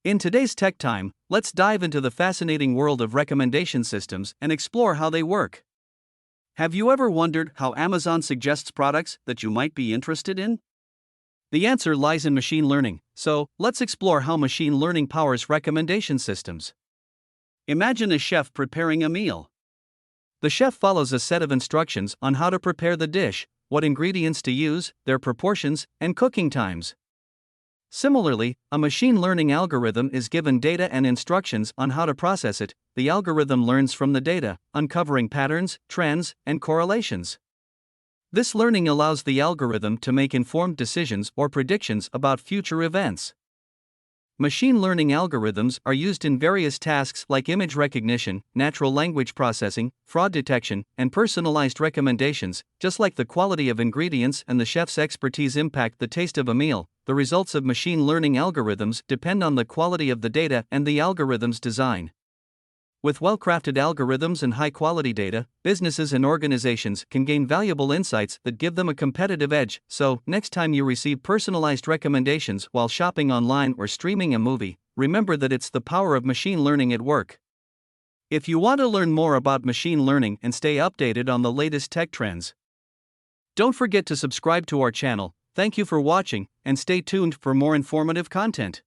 In today's tech time, let's dive into the fascinating world of recommendation systems and explore how they work. Have you ever wondered how Amazon suggests products that you might be interested in? The answer lies in machine learning, so let's explore how machine learning powers recommendation systems. Imagine a chef preparing a meal. The chef follows a set of instructions on how to prepare the dish, what ingredients to use, their proportions, and cooking times. Similarly, a machine learning algorithm is given data and instructions on how to process it. The algorithm learns from the data, uncovering patterns, trends, and correlations. This learning allows the algorithm to make informed decisions or predictions about future events. Machine learning algorithms are used in various tasks like image recognition, natural language processing, fraud detection, and personalized recommendations. Just like the quality of ingredients and the chef's expertise impact the taste of a meal, the results of machine learning algorithms depend on the quality of the data and the algorithm's design. With well-crafted algorithms and high-quality data, businesses and organizations can gain valuable insights that give them a competitive edge. So, next time you receive personalized recommendations while shopping online or streaming a movie, remember that it's the power of machine learning at work. If you want to learn more about machine learning and stay updated on the latest tech trends, don't forget to subscribe to our channel. Thank you for watching, and stay tuned for more informative content.